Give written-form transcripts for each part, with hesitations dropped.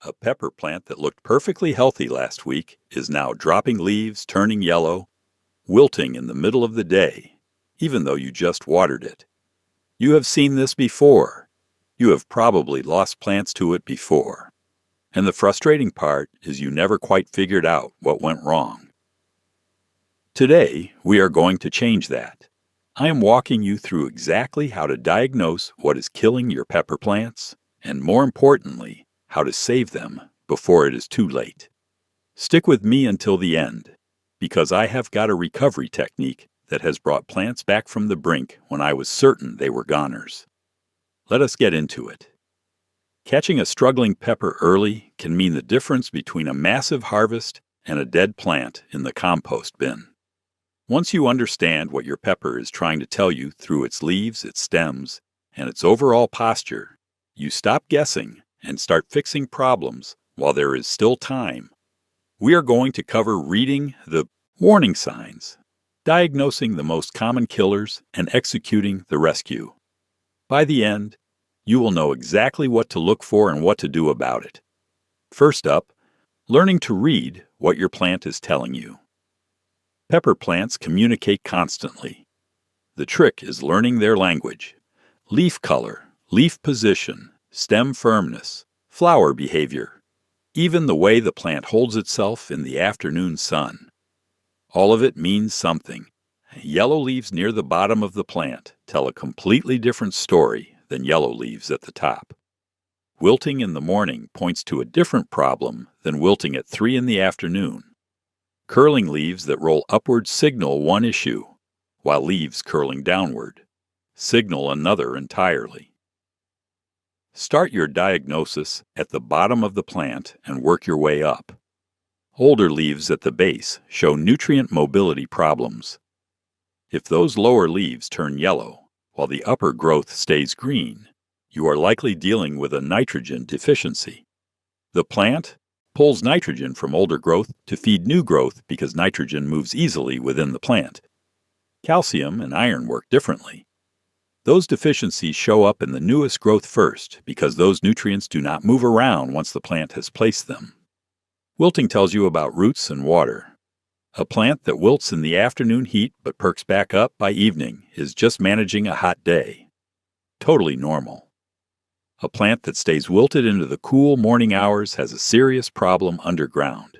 A pepper plant that looked perfectly healthy last week is now dropping leaves, turning yellow, wilting in the middle of the day, even though you just watered it. You have seen this before. You have probably lost plants to it before. And the frustrating part is you never quite figured out what went wrong. Today, we are going to change that. I am walking you through exactly how to diagnose what is killing your pepper plants, and more importantly, how to save them before it is too late. Stick with me until the end, because I have got a recovery technique that has brought plants back from the brink when I was certain they were goners. Let us get into it. Catching a struggling pepper early can mean the difference between a massive harvest and a dead plant in the compost bin. Once you understand what your pepper is trying to tell you through its leaves, its stems, and its overall posture, you stop guessing and start fixing problems while there is still time. We are going to cover reading the warning signs, diagnosing the most common killers, and executing the rescue. By the end, you will know exactly what to look for and what to do about it. First up, learning to read what your plant is telling you. Pepper plants communicate constantly. The trick is learning their language. Leaf color, leaf position, stem firmness, flower behavior, even the way the plant holds itself in the afternoon sun. All of it means something. Yellow leaves near the bottom of the plant tell a completely different story than yellow leaves at the top. Wilting in the morning points to a different problem than wilting at 3 in the afternoon. Curling leaves that roll upward signal one issue, while leaves curling downward signal another entirely. Start your diagnosis at the bottom of the plant and work your way up. Older leaves at the base show nutrient mobility problems. If those lower leaves turn yellow, while the upper growth stays green, you are likely dealing with a nitrogen deficiency. The plant pulls nitrogen from older growth to feed new growth because nitrogen moves easily within the plant. Calcium and iron work differently. Those deficiencies show up in the newest growth first because those nutrients do not move around once the plant has placed them. Wilting tells you about roots and water. A plant that wilts in the afternoon heat but perks back up by evening is just managing a hot day. Totally normal. A plant that stays wilted into the cool morning hours has a serious problem underground.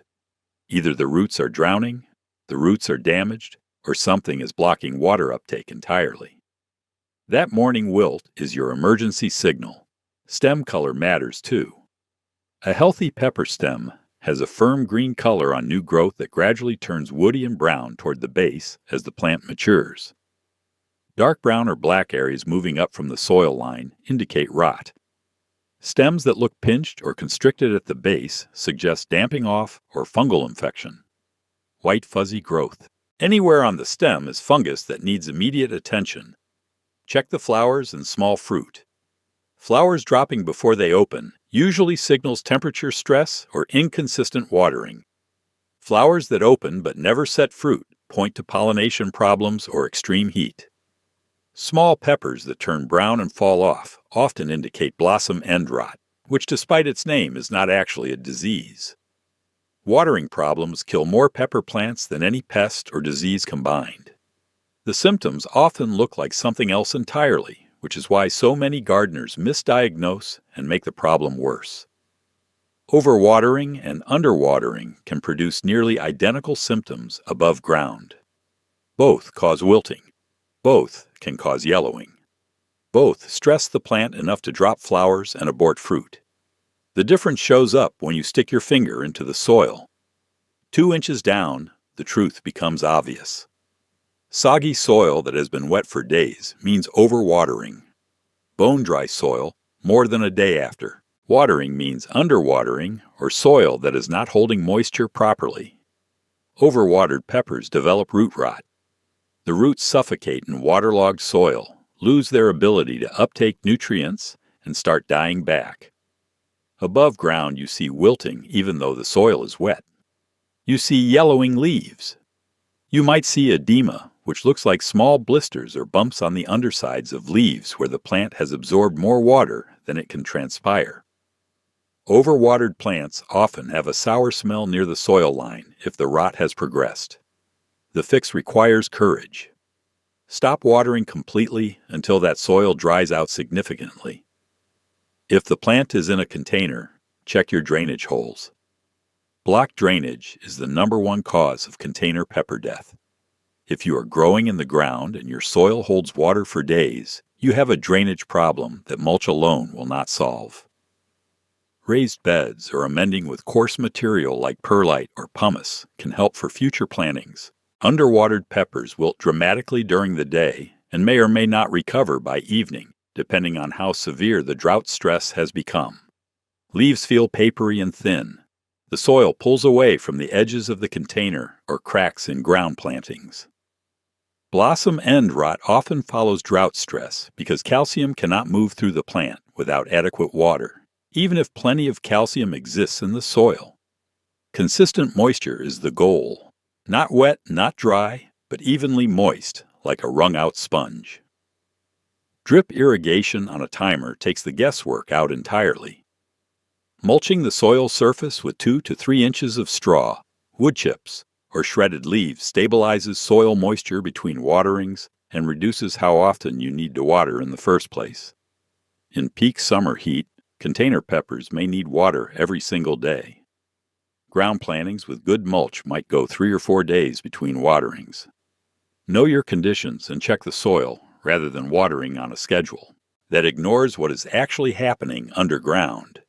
Either the roots are drowning, the roots are damaged, or something is blocking water uptake entirely. That morning wilt is your emergency signal. Stem color matters too. A healthy pepper stem has a firm green color on new growth that gradually turns woody and brown toward the base as the plant matures. Dark brown or black areas moving up from the soil line indicate rot. Stems that look pinched or constricted at the base suggest damping off or fungal infection. White fuzzy growth. Anywhere on the stem is fungus that needs immediate attention. Check the flowers and small fruit. Flowers dropping before they open usually signals temperature stress or inconsistent watering. Flowers that open but never set fruit point to pollination problems or extreme heat. Small peppers that turn brown and fall off often indicate blossom end rot, which despite its name is not actually a disease. Watering problems kill more pepper plants than any pest or disease combined. The symptoms often look like something else entirely, which is why so many gardeners misdiagnose and make the problem worse. Overwatering and underwatering can produce nearly identical symptoms above ground. Both cause wilting. Both can cause yellowing. Both stress the plant enough to drop flowers and abort fruit. The difference shows up when you stick your finger into the soil. 2 inches down, the truth becomes obvious. Soggy soil that has been wet for days means overwatering. Bone-dry soil, more than a day after. Watering means underwatering or soil that is not holding moisture properly. Overwatered peppers develop root rot. The roots suffocate in waterlogged soil, lose their ability to uptake nutrients, and start dying back. Above ground, you see wilting even though the soil is wet. You see yellowing leaves. You might see edema, which looks like small blisters or bumps on the undersides of leaves where the plant has absorbed more water than it can transpire. Overwatered plants often have a sour smell near the soil line if the rot has progressed. The fix requires courage. Stop watering completely until that soil dries out significantly. If the plant is in a container, check your drainage holes. Blocked drainage is the #1 cause of container pepper death. If you are growing in the ground and your soil holds water for days, you have a drainage problem that mulch alone will not solve. Raised beds or amending with coarse material like perlite or pumice can help for future plantings. Underwatered peppers wilt dramatically during the day and may or may not recover by evening, depending on how severe the drought stress has become. Leaves feel papery and thin. The soil pulls away from the edges of the container or cracks in ground plantings. Blossom end rot often follows drought stress because calcium cannot move through the plant without adequate water, even if plenty of calcium exists in the soil. Consistent moisture is the goal. Not wet, not dry, but evenly moist, like a wrung-out sponge. Drip irrigation on a timer takes the guesswork out entirely. Mulching the soil surface with 2 to 3 inches of straw, wood chips, or shredded leaves stabilizes soil moisture between waterings and reduces how often you need to water in the first place. In peak summer heat, container peppers may need water every single day. Ground plantings with good mulch might go 3 or 4 days between waterings. Know your conditions and check the soil rather than watering on a schedule that ignores what is actually happening underground.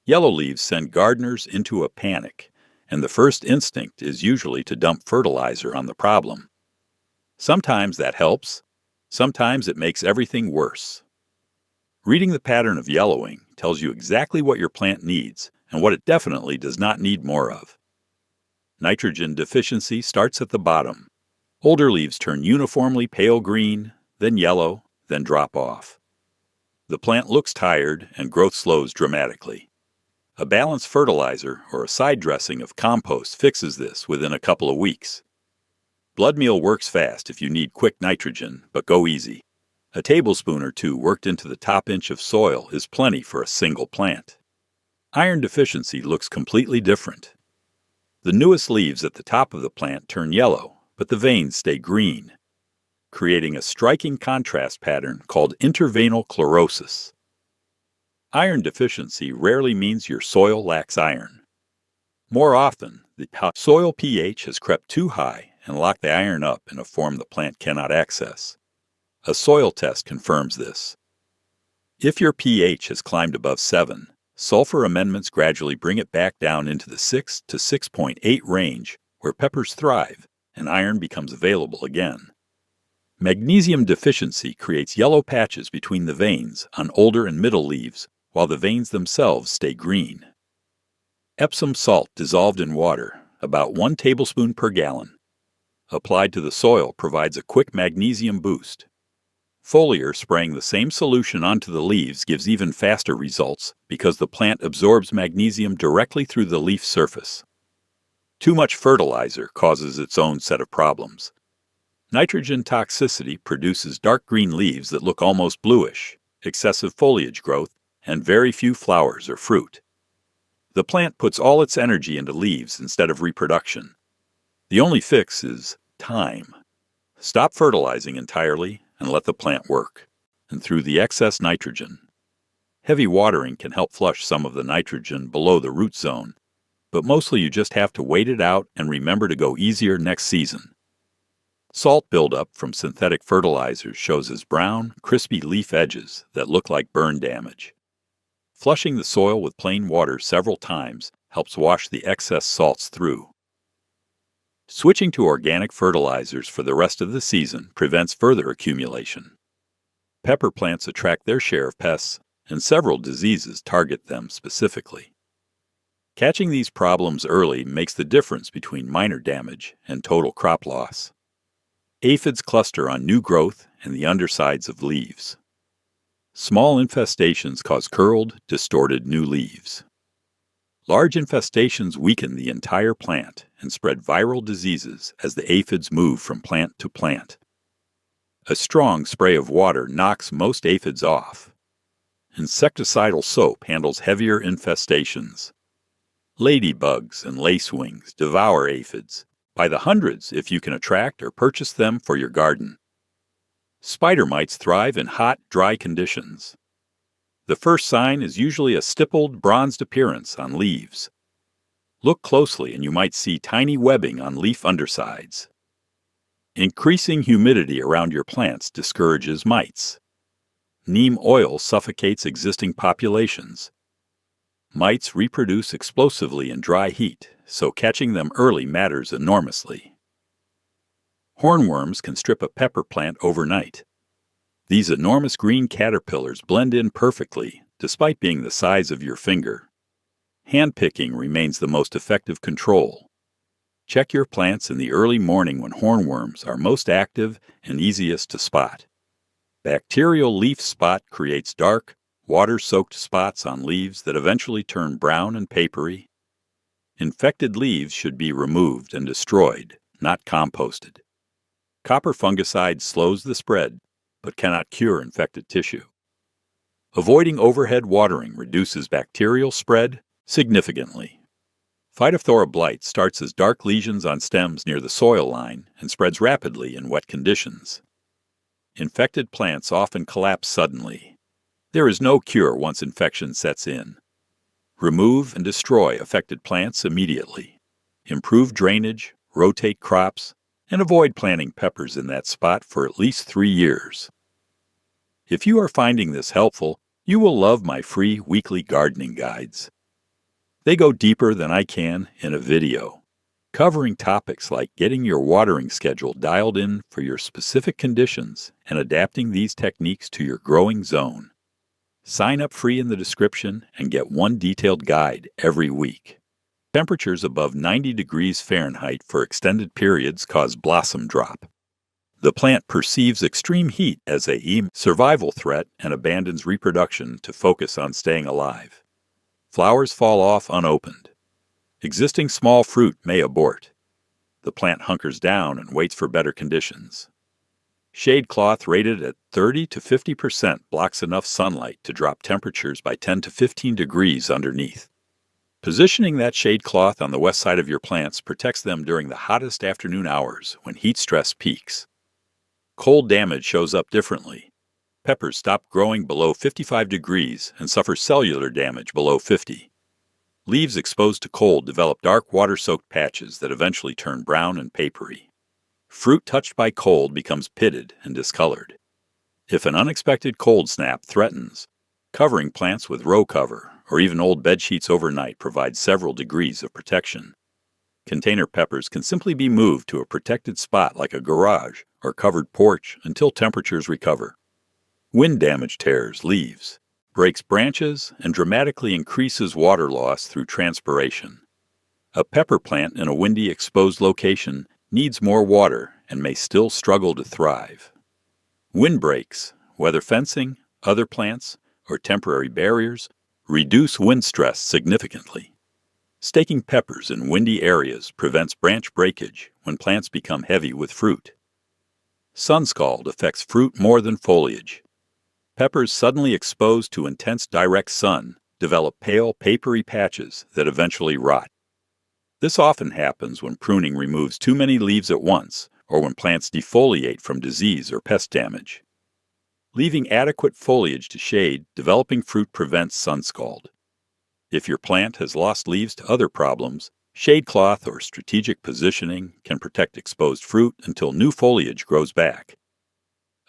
Yellow leaves send gardeners into a panic, and the first instinct is usually to dump fertilizer on the problem. Sometimes that helps, sometimes it makes everything worse. Reading the pattern of yellowing tells you exactly what your plant needs and what it definitely does not need more of. Nitrogen deficiency starts at the bottom. Older leaves turn uniformly pale green, then yellow, then drop off. The plant looks tired and growth slows dramatically. A balanced fertilizer or a side dressing of compost fixes this within a couple of weeks. Blood meal works fast if you need quick nitrogen, but go easy. A tablespoon or 2 worked into the top inch of soil is plenty for a single plant. Iron deficiency looks completely different. The newest leaves at the top of the plant turn yellow, but the veins stay green, creating a striking contrast pattern called interveinal chlorosis. Iron deficiency rarely means your soil lacks iron. More often, the soil pH has crept too high and locked the iron up in a form the plant cannot access. A soil test confirms this. If your pH has climbed above 7, sulfur amendments gradually bring it back down into the 6 to 6.8 range, where peppers thrive and iron becomes available again. Magnesium deficiency creates yellow patches between the veins on older and middle leaves, while the veins themselves stay green. Epsom salt dissolved in water, about 1 tablespoon per gallon. Applied to the soil provides a quick magnesium boost. Foliar spraying the same solution onto the leaves gives even faster results because the plant absorbs magnesium directly through the leaf surface. Too much fertilizer causes its own set of problems. Nitrogen toxicity produces dark green leaves that look almost bluish, excessive foliage growth, and very few flowers or fruit. The plant puts all its energy into leaves instead of reproduction. The only fix is time. Stop fertilizing entirely and let the plant work, and through the excess nitrogen. Heavy watering can help flush some of the nitrogen below the root zone, but mostly you just have to wait it out and remember to go easier next season. Salt buildup from synthetic fertilizers shows as brown, crispy leaf edges that look like burn damage. Flushing the soil with plain water several times helps wash the excess salts through. Switching to organic fertilizers for the rest of the season prevents further accumulation. Pepper plants attract their share of pests, and several diseases target them specifically. Catching these problems early makes the difference between minor damage and total crop loss. Aphids cluster on new growth and the undersides of leaves. Small infestations cause curled, distorted new leaves. Large infestations weaken the entire plant and spread viral diseases as the aphids move from plant to plant. A strong spray of water knocks most aphids off. Insecticidal soap handles heavier infestations. Ladybugs and lacewings devour aphids, by the hundreds if you can attract or purchase them for your garden. Spider mites thrive in hot, dry conditions. The first sign is usually a stippled, bronzed appearance on leaves. Look closely and you might see tiny webbing on leaf undersides. Increasing humidity around your plants discourages mites. Neem oil suffocates existing populations. Mites reproduce explosively in dry heat, so catching them early matters enormously. Hornworms can strip a pepper plant overnight. These enormous green caterpillars blend in perfectly, despite being the size of your finger. Hand-picking remains the most effective control. Check your plants in the early morning when hornworms are most active and easiest to spot. Bacterial leaf spot creates dark, water-soaked spots on leaves that eventually turn brown and papery. Infected leaves should be removed and destroyed, not composted. Copper fungicide slows the spread, but cannot cure infected tissue. Avoiding overhead watering reduces bacterial spread significantly. Phytophthora blight starts as dark lesions on stems near the soil line and spreads rapidly in wet conditions. Infected plants often collapse suddenly. There is no cure once infection sets in. Remove and destroy affected plants immediately. Improve drainage, rotate crops, and avoid planting peppers in that spot for at least 3 years. If you are finding this helpful, you will love my free weekly gardening guides. They go deeper than I can in a video, covering topics like getting your watering schedule dialed in for your specific conditions and adapting these techniques to your growing zone. Sign up free in the description and get one detailed guide every week. Temperatures above 90 degrees Fahrenheit for extended periods cause blossom drop. The plant perceives extreme heat as a survival threat and abandons reproduction to focus on staying alive. Flowers fall off unopened. Existing small fruit may abort. The plant hunkers down and waits for better conditions. Shade cloth rated at 30 to 50% blocks enough sunlight to drop temperatures by 10 to 15 degrees underneath. Positioning that shade cloth on the west side of your plants protects them during the hottest afternoon hours when heat stress peaks. Cold damage shows up differently. Peppers stop growing below 55 degrees and suffer cellular damage below 50. Leaves exposed to cold develop dark water-soaked patches that eventually turn brown and papery. Fruit touched by cold becomes pitted and discolored. If an unexpected cold snap threatens, covering plants with row cover or even old bed sheets overnight provides several degrees of protection. Container peppers can simply be moved to a protected spot like a garage or covered porch until temperatures recover. Wind damage tears leaves, breaks branches, and dramatically increases water loss through transpiration. A pepper plant in a windy, exposed location needs more water and may still struggle to thrive. Windbreaks, whether fencing, other plants, or temporary barriers, reduce wind stress significantly. Staking peppers in windy areas prevents branch breakage when plants become heavy with fruit. Sun scald affects fruit more than foliage. Peppers suddenly exposed to intense direct sun develop pale, papery patches that eventually rot. This often happens when pruning removes too many leaves at once or when plants defoliate from disease or pest damage. Leaving adequate foliage to shade developing fruit prevents sun scald. If your plant has lost leaves to other problems, shade cloth or strategic positioning can protect exposed fruit until new foliage grows back.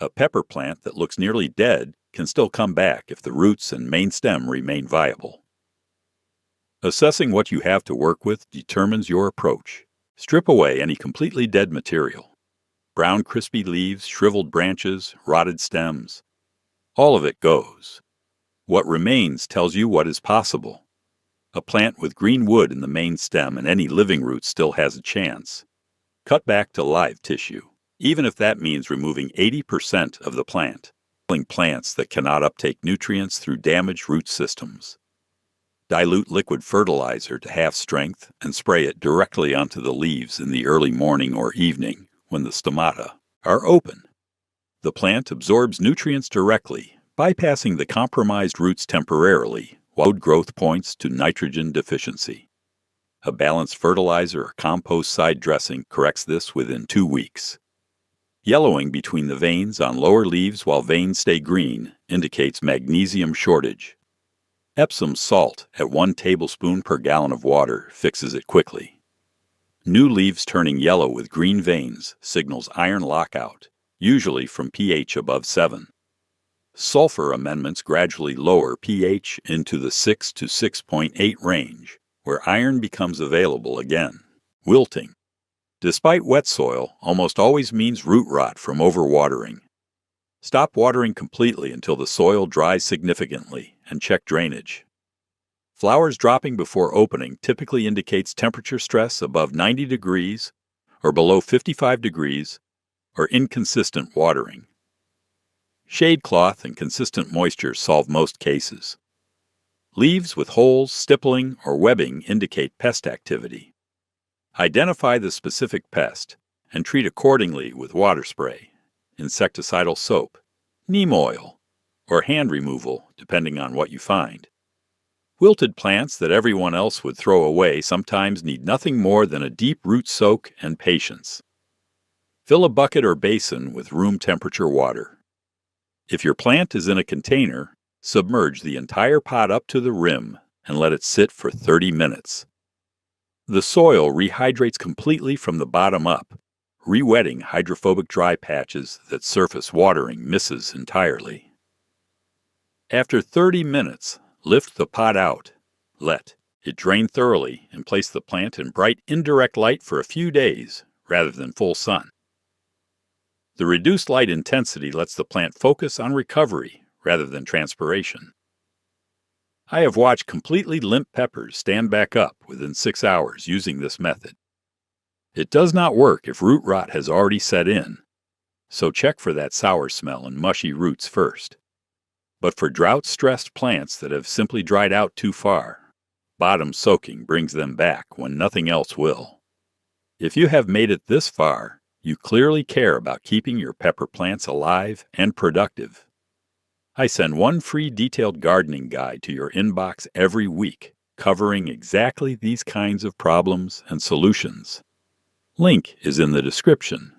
A pepper plant that looks nearly dead can still come back if the roots and main stem remain viable. Assessing what you have to work with determines your approach. Strip away any completely dead material. Brown crispy leaves, shriveled branches, rotted stems. All of it goes. What remains tells you what is possible. A plant with green wood in the main stem and any living root still has a chance. Cut back to live tissue, even if that means removing 80% of the plant, killing plants that cannot uptake nutrients through damaged root systems. Dilute liquid fertilizer to half strength and spray it directly onto the leaves in the early morning or evening when the stomata are open. The plant absorbs nutrients directly, bypassing the compromised roots temporarily while growth points to nitrogen deficiency. A balanced fertilizer or compost side dressing corrects this within 2 weeks. Yellowing between the veins on lower leaves while veins stay green indicates magnesium shortage. Epsom salt at 1 tablespoon per gallon of water fixes it quickly. New leaves turning yellow with green veins signals iron lockout, usually from pH above 7. Sulfur amendments gradually lower pH into the 6 to 6.8 range, where iron becomes available again. Wilting. Despite wet soil, almost always means root rot from overwatering. Stop watering completely until the soil dries significantly and check drainage. Flowers dropping before opening typically indicates temperature stress above 90 degrees or below 55 degrees or inconsistent watering. Shade cloth and consistent moisture solve most cases. Leaves with holes, stippling, or webbing indicate pest activity. Identify the specific pest and treat accordingly with water spray, insecticidal soap, neem oil, or hand removal, depending on what you find. Wilted plants that everyone else would throw away sometimes need nothing more than a deep root soak and patience. Fill a bucket or basin with room temperature water. If your plant is in a container, submerge the entire pot up to the rim and let it sit for 30 minutes. The soil rehydrates completely from the bottom up, re-wetting hydrophobic dry patches that surface watering misses entirely. After 30 minutes, lift the pot out. Let it drain thoroughly and place the plant in bright indirect light for a few days rather than full sun. The reduced light intensity lets the plant focus on recovery rather than transpiration. I have watched completely limp peppers stand back up within 6 hours using this method. It does not work if root rot has already set in, so check for that sour smell and mushy roots first. But for drought-stressed plants that have simply dried out too far, bottom soaking brings them back when nothing else will. If you have made it this far, you clearly care about keeping your pepper plants alive and productive. I send 1 free detailed gardening guide to your inbox every week, covering exactly these kinds of problems and solutions. Link is in the description.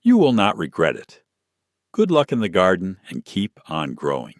You will not regret it. Good luck in the garden and keep on growing.